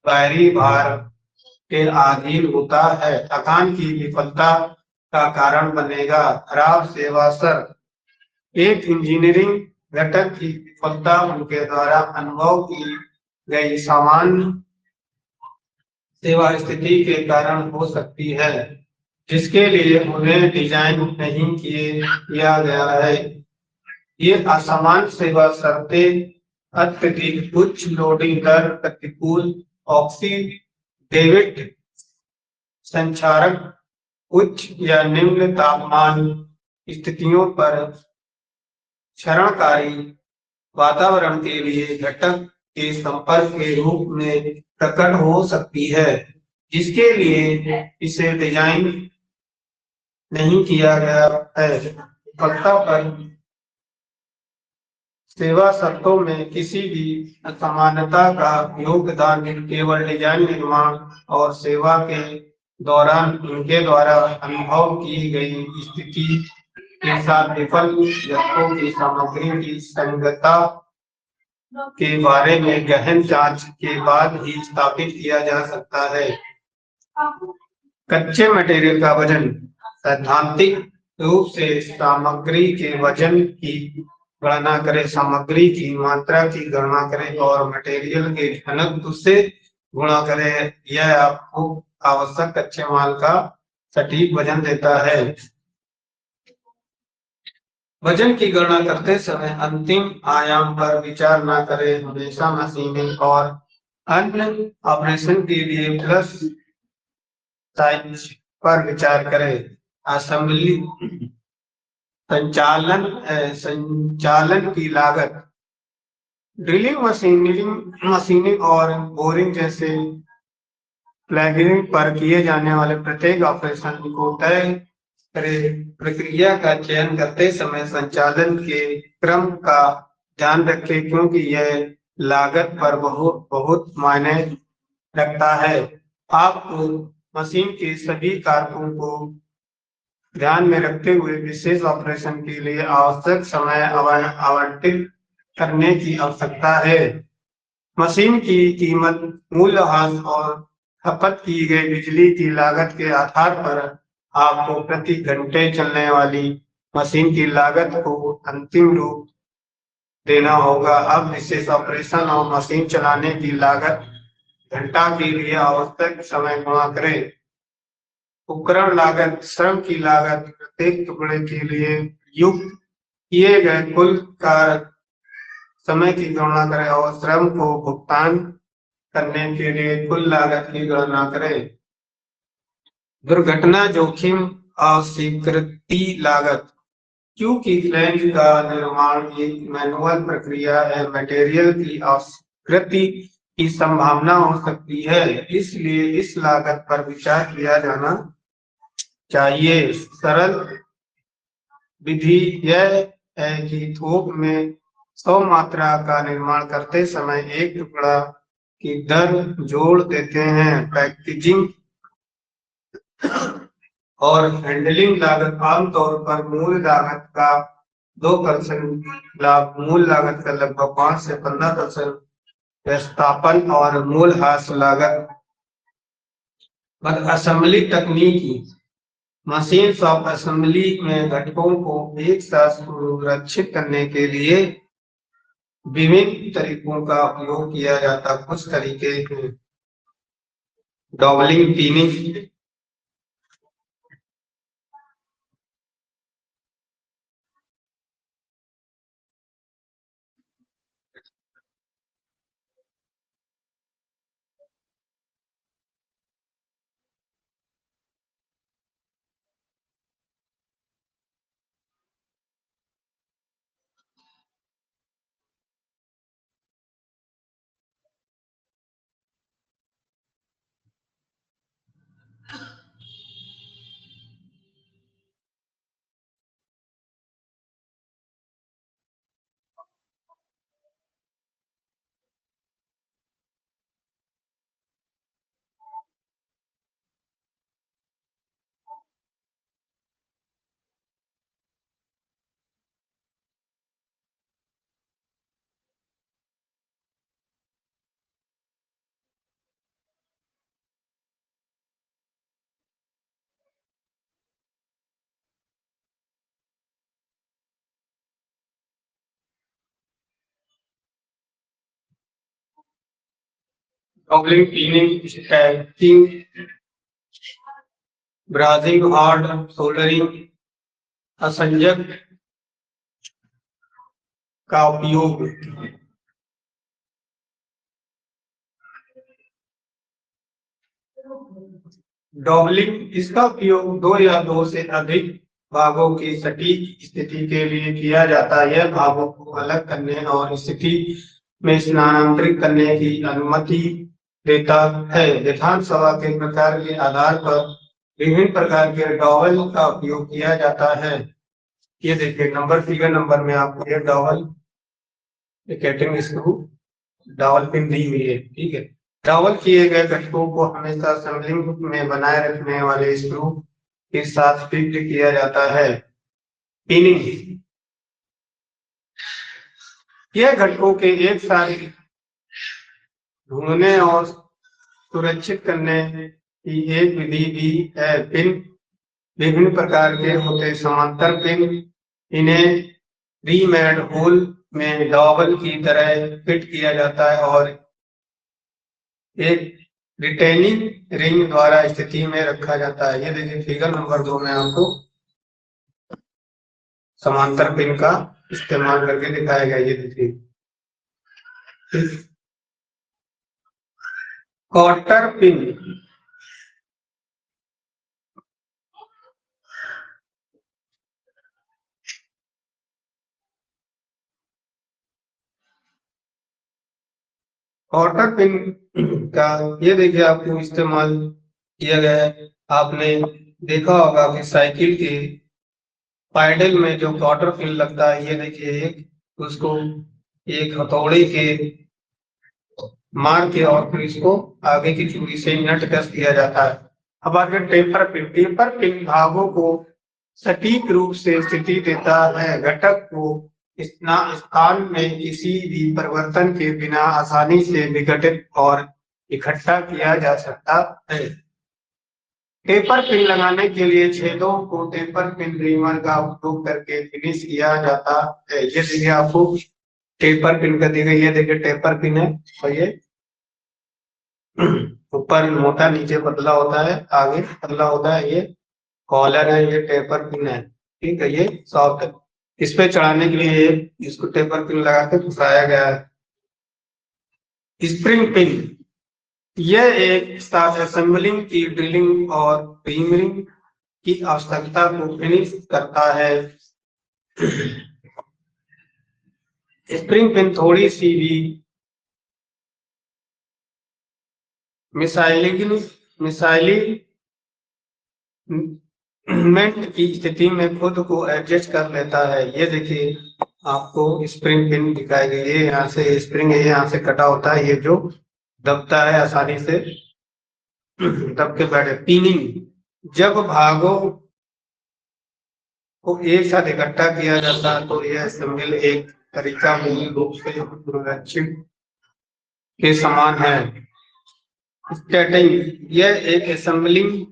बाहरी भार के अधीन होता है, थकान की विफलता का कारण बनेगा। खराब सेवा स्तर, एक इंजीनियरिंग घटक की विफलता उनके द्वारा अनुभव की गई सामान्य सेवा स्थिति के कारण हो सकती है, जिसके लिए उन्हें डिजाइन नहीं किया गया है। ये असामान्य सेवा शर्तें अत्यधिक उच्च लोडिंग दर, प्रतिकूल ऑक्सीडेविट संक्षारक, उच्च या निम्न तापमान स्थितियों पर क्षरणकारी वातावरण के लिए घटक के संपर्क के रूप में प्रकट हो सकती है, जिसके लिए इसे डिजाइन नहीं किया गया है। उपभोक्ता पर सेवा शर्तों में किसी भी असमानता का योगदान केवल डिजाइन, निर्माण और सेवा के दौरान उनके द्वारा अनुभव की गई स्थिति के साथ विफल घटकों की सामग्री की संगतता के बारे में गहन जांच के बाद ही स्थापित किया जा सकता है। कच्चे मटेरियल का वजन सैद्धांतिक रूप से सामग्री के वजन की गणना करें, सामग्री की मात्रा की गणना करें और मटेरियल के घनत्व से गुणा करें। यह आपको आवश्यक कच्चे माल का सटीक वजन देता है। वजन की गणना करते समय अंतिम आयाम पर विचार न करें। हमेशा मशीनिंग और अन्य ऑपरेशन के लिए प्लस साइज पर विचार करें। असेंबली संचालन की लागत ड्रिलिंग, मशीनिंग और बोरिंग जैसे प्लगिंग पर किए जाने वाले प्रत्येक ऑपरेशन को तय करें। प्रक्रिया का चयन करते समय संचालन के क्रम का ध्यान रखें, क्योंकि यह लागत पर बहुत मायने रखता है। आपको मशीन के सभी कारकों को ध्यान में रखते हुए विशेष ऑपरेशन के लिए आवश्यक समय आवंटित करने की आवश्यकता है। मशीन की कीमत मूल्यह्रास और खपत की गई बिजली की लागत के आधार पर आपको प्रति घंटे चलने वाली मशीन की लागत को अंतिम रूप देना होगा। अब विशेष ऑपरेशन और मशीन चलाने की लागत घंटा के लिए आवश्यक समय गुणा करें। उपकरण लागत श्रम की लागत प्रत्येक टुकड़े के लिए युक्त किए गए कुल कार्य समय की गणना करें और श्रम को भुगतान करने के लिए कुल लागत की गणना करें। दुर्घटना जोखिम अस्वीकृति लागत, क्योंकि फ्लैंज का निर्माण एक मैनुअल प्रक्रिया है, मटेरियल की अस्वीकृति की संभावना हो सकती है, इसलिए इस लागत पर विचार किया जाना चाहिए। सरल विधि यह है कि थोक में 100 मात्रा का निर्माण करते समय एक टुकड़ा की दर जोड़ देते हैं। पैकेजिंग और हैंडलिंग लागत आमतौर पर मूल लागत का 2% लाभ, मूल लागत का लगभग 5 से 15%, व्यवस्थापन और मूल्यह्रास लागत। असेंबली तकनीकी मशीन शॉप असेंबली में घटकों को एक साथ सुरक्षित करने के लिए विभिन्न तरीकों का उपयोग किया जाता। कुछ तरीके हैं dowelling, pinning, dowelling, pinning, stacking, brazing, hard soldering, असंजक का उपयोग। डबलिंग इसका उपयोग दो या दो से अधिक भागों की सटीक स्थिति के लिए किया जाता है। यह भागों को अलग करने और स्थिति में स्थानांतरित करने की अनुमति देता है। विधानसभा के प्रकार के आधार पर विभिन्न प्रकार के डॉवल का उपयोग किया जाता है। ये देखिए फिगर नंबर में आपको ये dowel cutting screw dowel pin दी हुई है। ठीक है, डॉवल किए गए घटकों को हमेशा असेंबलिंग में बनाए रखने वाले स्क्रू के साथ फिट किया जाता है। पिनिंग, यह घटकों के एक साथ ढूंढने और सुरक्षित करने की एक विधि भी है। पिन विभिन्न प्रकार के होते, समांतर पिन, इन्हें रीमेड होल में डॉवल की तरह फिट किया जाता है और एक रिटेनिंग रिंग द्वारा स्थिति में रखा जाता है। ये देखिए फिगर नंबर 2 में आपको समांतर पिन का इस्तेमाल करके दिखाया गया। ये देखिए कॉटर पिन, कॉटर पिन का ये देखिए आपको इस्तेमाल किया गया है। आपने देखा होगा कि साइकिल के पैडल में जो कॉटर पिन लगता है, ये देखिए एक उसको एक हथौड़े के मार के और फिर इसको आगे की चूड़ी से नट कस दिया जाता है। अब आगे टेपर पिन, टेपर पिन भागों को सटीक रूप से स्थिति देता है। घटक को स्थान में किसी भी परिवर्तन के बिना आसानी से विघटित और इकट्ठा किया जा सकता है। टेपर पिन लगाने के लिए छेदों को टेपर पिन रीमर का उपयोग करके फिनिश किया जाता है। ये देखिए आपको टेपर पिन का दी गई है। देखिए टेपर पिन है और ये ऊपर मोटा नीचे पतला होता है, आगे पतला होता है। ये कॉलर है, ये टेपर पिन है। ठीक है, ये सॉफ्ट है। इस पे चढ़ाने के लिए इसको टेपर पिन लगा के फंसाया गया है। स्प्रिंग पिन, यह एक साथ असेंबलिंग की ड्रिलिंग और रीमरिंग की आवश्यकता को फिनिश करता है। स्प्रिंग पिन थोड़ी सी भी मिसाइलिंग की स्थिति में खुद को एडजस्ट कर लेता है। ये देखिए आपको स्प्रिंग पिन दिखाई गई है। यहाँ से स्प्रिंग है, यहाँ से कटा होता है, ये जो दबता है आसानी से दब के बैठे। पिनिंग, जब भागों को एक साथ इकट्ठा किया जाता है तो यह असेंबल एक तरीका मूल रूप से सुरक्षित के समान है। स्टैटिंग, यह एक असेंबलिंग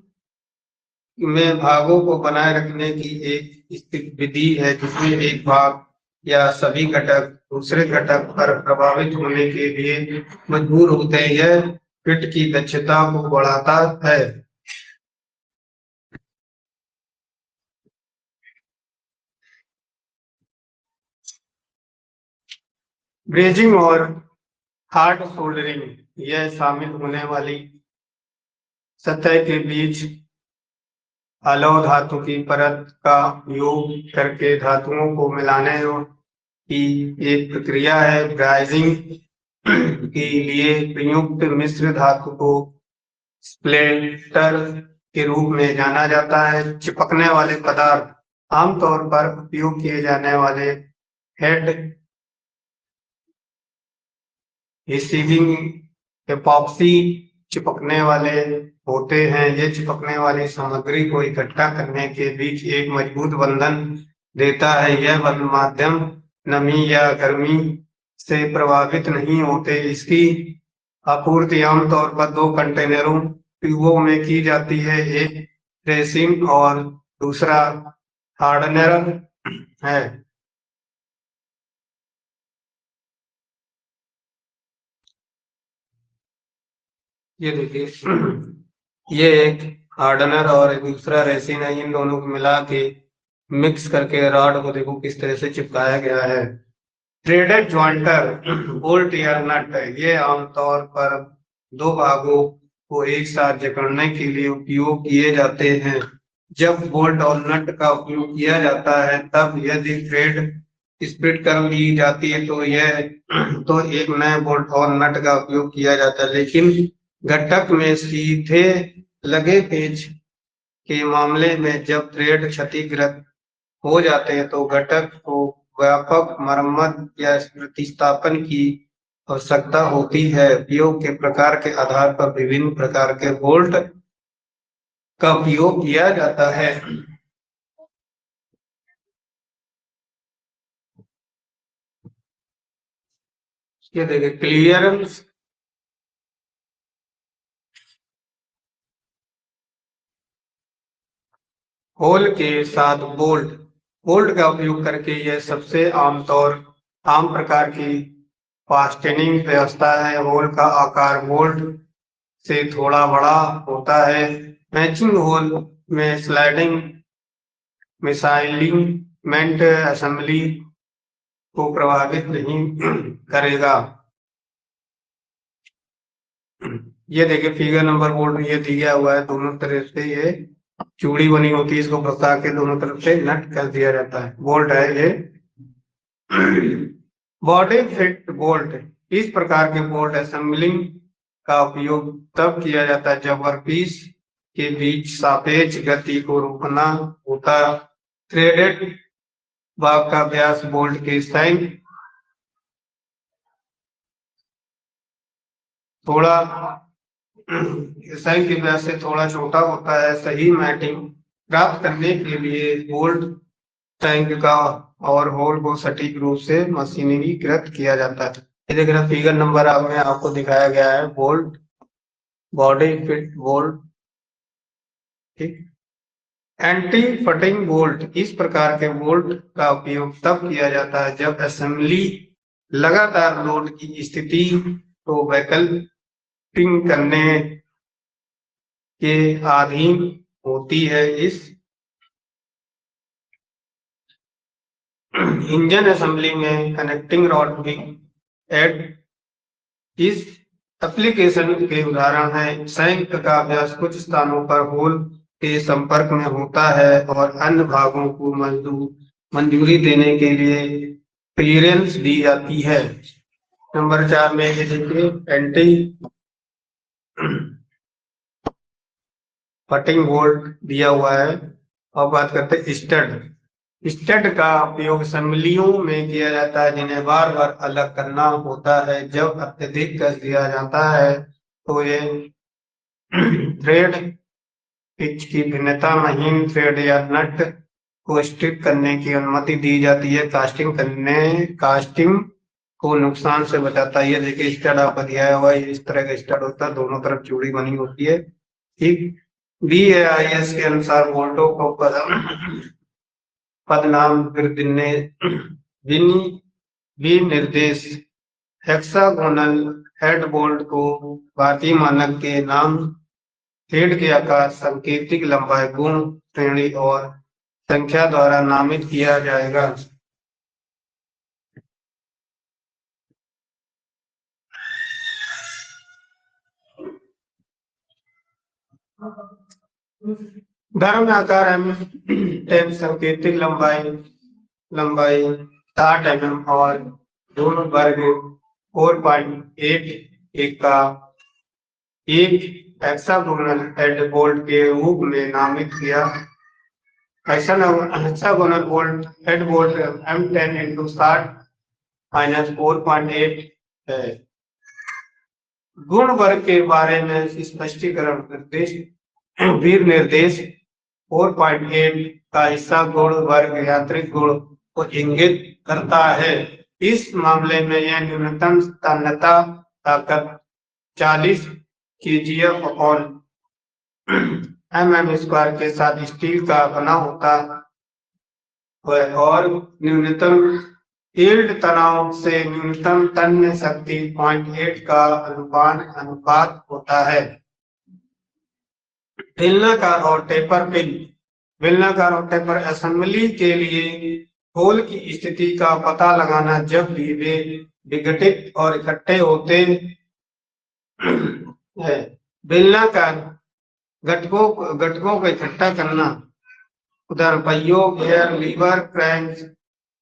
में भागों को बनाए रखने की एक स्थिर विधि है जिसमें एक भाग या सभी घटक दूसरे घटक पर प्रभावित होने के लिए मजबूर होते हैं। यह फिट की दक्षता को बढ़ाता है। ब्रेजिंग और हार्ड सोल्डरिंग, यह शामिल होने वाली सतह के बीच अलौह धातु की परत का उपयोग करके धातुओं को मिलाने की एक प्रक्रिया है। ब्राइजिंग के लिए प्रयुक्त मिश्र धातु को स्प्लेटर के रूप में जाना जाता है। चिपकने वाले पदार्थ, आमतौर पर उपयोग किए जाने वाले हेड रिसीविंग एपॉक्सी चिपकने वाले होते हैं। ये चिपकने वाली सामग्री को इकट्ठा करने के बीच एक मजबूत बंधन देता है। यह बंधन माध्यम नमी या गर्मी से प्रभावित नहीं होते। इसकी आपूर्ति आमतौर पर 2 कंटेनरों ट्यूबों में की जाती है, एक रेसिन और दूसरा हार्डनर है। ये देखिए ये एक हार्डनर और दूसरा रेसिन है। इन दोनों को मिला के मिक्स करके रॉड को देखो किस तरह से चिपकाया गया है। थ्रेडेड ज्वाइंटर, बोल्ट या नट, ये आमतौर पर 2 भागों को एक साथ जकड़ने के लिए उपयोग किए जाते हैं। जब बोल्ट और नट का उपयोग किया जाता है तब यदि थ्रेड स्प्लिट कर ली जाती है तो एक नए बोल्ट और नट का उपयोग किया जाता है, लेकिन घटक में सीधे लगे पेच के मामले में जब थ्रेड क्षतिग्रस्त हो जाते हैं तो घटक को व्यापक मरम्मत या प्रतिस्थापन की आवश्यकता होती है। उपयोग के प्रकार के आधार पर विभिन्न प्रकार के बोल्ट का उपयोग किया जाता है। ये देखिए क्लियरेंस, होल के साथ बोल्ट। बोल्ट का उपयोग करके यह सबसे आम प्रकार की फास्टनिंग व्यवस्था है। होल का आकार बोल्ट से थोड़ा बड़ा होता है। मैचिंग होल में स्लाइडिंग मिसाइलिंगमेंट असेंबली को प्रभावित नहीं करेगा। ये देखिए फिगर नंबर बोल्ट ये दिया हुआ है, दोनों तरफ से ये चूड़ी बनी होती है, इसको फंसा के दोनों तरफ से नट कर दिया जाता है। बोल्ट है ये। बॉडी फिट बोल्ट, इस प्रकार के बोल्ट असेंबलिंग का उपयोग तब किया जाता है जब वर्कपीस के बीच सापेक्ष गति को रोकना होता। थ्रेडेड भाग का व्यास बोल्ट के संग थोड़ा संग के व्यास से थोड़ा छोटा होता है। सही मैटिंग प्राप्त करने के लिए बोल्ट टैंक का और होल को सटीक रूप से मशीनीकृत किया जाता है। ये देख रहे फिगर नंबर में आपको दिखाया गया है बोल्ट, बॉडी फिट बोल्ट। ठीक, एंटी फटिंग बोल्ट, इस प्रकार के बोल्ट का उपयोग तब किया जाता है जब असेंबली लगातार लोड की स्थिति को वैकल्पिक करने के अधीन होती है। इस इंजन असेंबली में कनेक्टिंग रॉड भी एड इस एप्लीकेशन के उदाहरण है। संयुक्त का व्यास कुछ स्थानों पर होल के संपर्क में होता है और अन्य भागों को मंजूरी देने के लिए क्लीयरेंस दी जाती है। नंबर 4 में ये देखिए एंटी फटिंग बोल्ट दिया हुआ है। अब बात करते हैं स्टड। स्टड का उपयोग असेंबलियों में किया जाता है जिन्हें बार बार अलग करना होता है। जब अत्यधिक कस दिया जाता है तो ये थ्रेड पिच की भिन्नता महीन थ्रेड या नट को स्ट्रिप करने की अनुमति दी जाती है। कास्टिंग को नुकसान से बचाता है। ये देखिए स्टड आपका दिया हुआ है, इस तरह का स्टड होता है, दोनों तरफ चूड़ी बनी होती है। ठीक, BAIS के अनुसार बोल्टों को पदनाम विनिर्देश हेक्सागोनल हेड बोल्ट को भारतीय मानक के नाम थ्रेड के आकार, सांकेतिक लंबाई, गुण श्रेणी और संख्या द्वारा नामित किया जाएगा। धर्म आकार एम सांकेतिक लंबाई 60 mm और दोनों वर्ग 4.8 एक का एक हेक्सागोनल हेड बोल्ट के रूप में नामित किया। Hexagonal bolt head bolt M10 × 60 - 4.8 है। गुण वर्ग के बारे में स्पष्टीकरण निर्देश 4.8 का हिस्सा गुण वर्ग यांत्रिक गुण को इंगित करता है। इस मामले में यह न्यूनतम तन्यता ताकत 40 kgf/mm² के साथ स्टील का बना होता है और न्यूनतम यील्ड तनाव से न्यूनतम तन्य शक्ति 0.8 का अनुपात होता है। बेलनाकार और टेपर पिन। बेलनाकार और टेपर असेंबली के लिए होल की स्थिति का पता लगाना जब भी वे विघटित और इकट्ठे होते हैं। बेलनाकार घटकों को इकट्ठा करना उदाहरण पहियों, गियर, लीवर, क्रैंक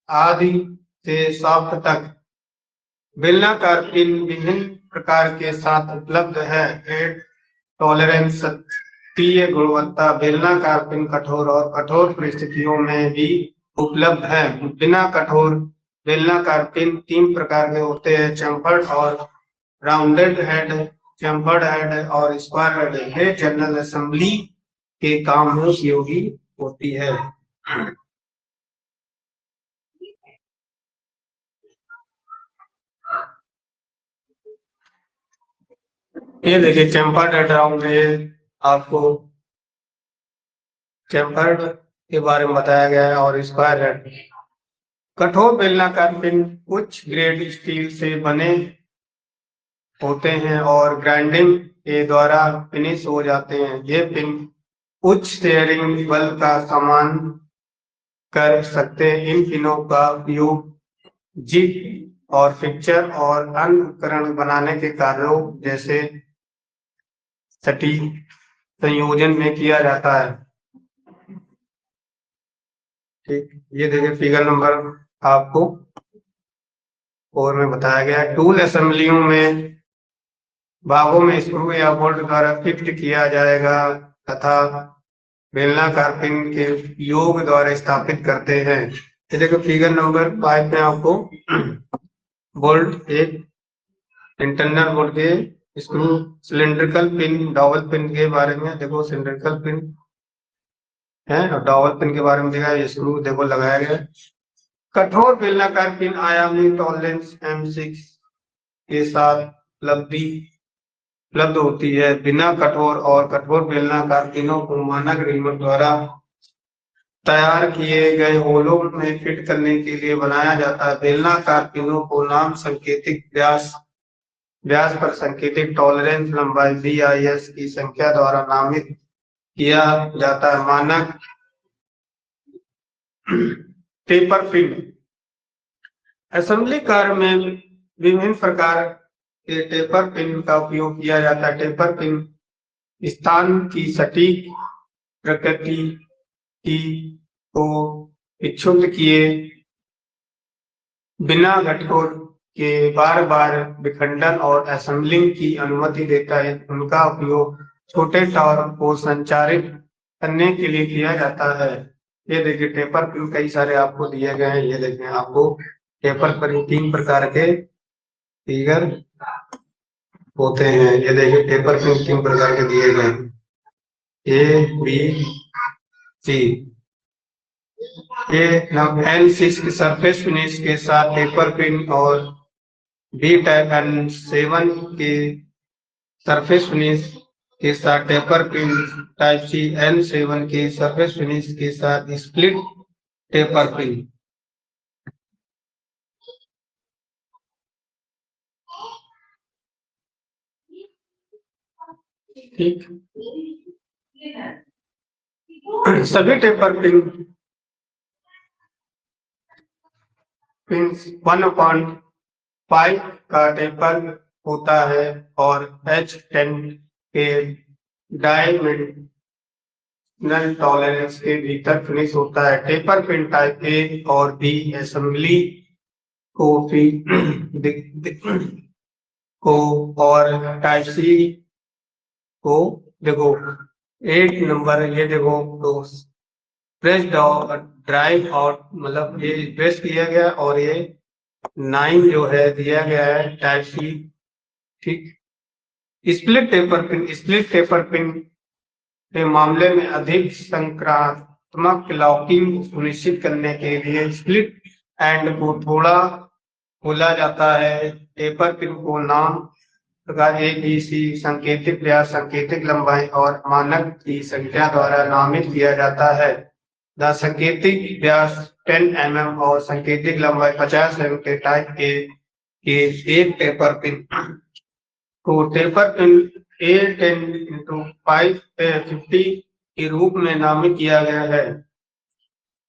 आदि से सॉफ्ट तक। बेलनाकार पिन विभिन्न प्रकार के साथ उपलब्ध है। ग्रेड टॉलरेंस, सत्तीय गुणवत्ता। बेलनाकार पिन कठोर और कठोर परिस्थितियों में भी उपलब्ध है। बिना कठोर बेलनाकार पिन 3 प्रकार के होते हैं: चैम्फर्ड और राउंडेड हेड, चैम्फर्ड हेड और स्क्वायर हेड। ये जनरल असेंबली के काम में उपयोगी होती है। ये देखिए चैम्फर्ड हेड राउंड है, आपको चैम्फर्ड के बारे में बताया गया है। और स्क्वायर हेड कठोर बेलनाकार पिन उच्च ग्रेड स्टील से बने होते हैं और ग्राइंडिंग के द्वारा फिनिश हो जाते हैं। ये पिन उच्च स्टीयरिंग बल का सामना कर सकते हैं। इन पिनों का उपयोग जिग और फिक्चर और अन्य उपकरण बनाने के कार्यों जैसे सटीक संयोजन में किया जाता है। ठीक, ये देखिए फिगर नंबर आपको 4 में बताया गया है। टूल असेंबलियों में भागों में स्क्रू या बोल्ट द्वारा फिक्स किया जाएगा तथा बेलनाकार पिन के योग द्वारा स्थापित करते हैं। ये देखो फिगर नंबर 5 में आपको बोल्ट, एक इंटरनल बोल्ट के screw, cylindrical pin, dowel pin के बारे में देखो। सिलिंड्रिकल पिन है और डॉवल पिन के बारे में देखा। स्क्रू देखो लगाया गया। कठोर बेलनाकार पिन आयामी टॉलरेंस M6 के साथ उपलब्ध होती है। बिना कठोर और कठोर बेलनाकार पिनों को मानक रिमोट द्वारा तैयार किए गए होलों में फिट करने के लिए बनाया जाता है। बेलनाकार पिनों को नाम संकेतिक व्यास पर संकेतिक टॉलरेंस लंबाई BIS की संख्या द्वारा नामित किया जाता है। मानक टेपर पिन असेंबली कार्य में विभिन्न प्रकार के टेपर पिन का उपयोग किया जाता है। टेपर पिन स्थान की सटीक प्रकृति की को विक्षुब्ध किए बिना घटकों के बार बार विखंडन और असेंबलिंग की अनुमति देता है। उनका उपयोग छोटे टावर को संचारित करने के लिए किया जाता है। ये देखिए टेपर पिन कई सारे आपको दिए गए हैं। ये देखिए आपको टेपर पिन 3 प्रकार के फिगर होते हैं। ये देखिए टेपर पिन 3 प्रकार के दिए गए हैं, ABC। ये N6 के सरफेस फिनिश के साथ टेपर पिन और B टाइप N7 के सरफेस फिनिश के साथ taper pin, type C N7 के सरफेस फिनिश के साथ स्प्लिट टेपर पिन। ठीक, सभी टेपर पिन 1/5 का टेपर होता है और H10 के डायमेंशनल टॉलरेंस के भीतर फिनिश होता है। टेपर पिन टाइप A और B असेंबली को और टाइप C को देखो 8 नंबर। ये देखो तो प्रेस ड्राइव आउट, मतलब ये प्रेस किया गया और ये 9 जो है दिया गया है टाइप C। ठीक, स्प्लिट टेपर पिन के मामले में अधिक संक्रामक लॉकिंग सुनिश्चित करने के लिए स्प्लिट एंड को थोड़ा खोला जाता है। टेपर पिन को नाम प्रकार ABC संकेतिक व्यास, संकेतिक लंबाई और मानक की संख्या द्वारा नामित किया जाता है। द संकेतिक व्यास 10 mm और संकेतिक लंबाई 50 mm के टाइप के एक टेपर पिन को टेपर पिन A10x550 के रूप में नामित किया गया है।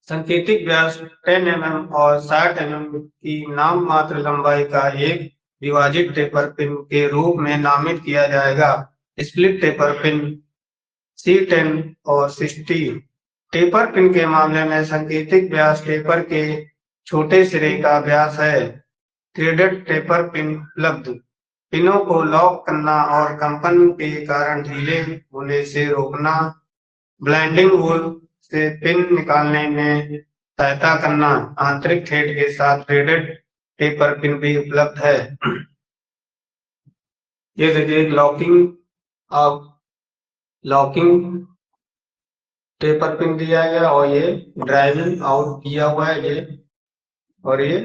संकेतिक व्यास 10 mm और 60 mm की नाम मात्र लंबाई का एक विभाजित टेपर पिन के रूप में नामित किया जाएगा। स्प्लिट टेपर पिन C10 और 60 टेपर पिन के मामले में सांकेतिक व्यास टेपर के छोटे सिरे का व्यास है। थ्रेडेड टेपर पिन उपलब्ध। पिनों को लॉक करना और कंपन के कारण ढीले होने से रोकना। ब्लाइंडिंग होल से पिन निकालने में सहायता करना। आंतरिक थ्रेड के साथ थ्रेडेड टेपर पिन भी उपलब्ध है। ये देखिए लॉकिंग टेपर पिन दिया गया और ये ड्राइविंग आउट किया हुआ है ये, और ये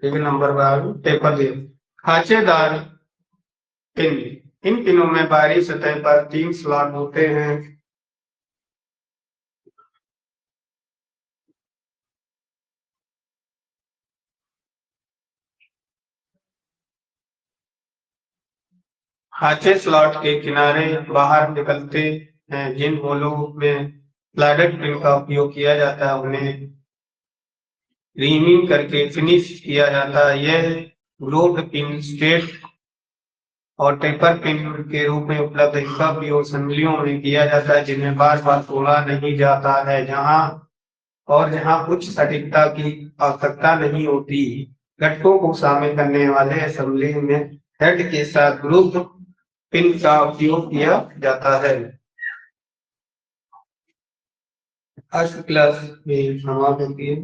एक नंबर पर टेपर दिया। खांचेदार पिन। इन पिनों में बाहरी सतह पर 3 स्लॉट होते हैं। खांचे स्लॉट के किनारे बाहर निकलते हैं। जिन होलों में स्लाइडेड पिन का उपयोग किया जाता है उन्हें रीमिंग करके फिनिश किया जाता है। यह ग्रोव्ड पिन स्ट्रेट और टेपर पिन के रूप में उपलब्ध है। इसका उपयोग असेंबलियों में किया जाता है जिन्हें बार बार तोड़ा नहीं जाता है, जहां उच्च सटीकता की आवश्यकता नहीं होती। घटकों को शामिल करने वाले असेंबली में हेड के साथ ग्रुप पिन का उपयोग किया जाता है। आज की क्लास में समाप्त होती है।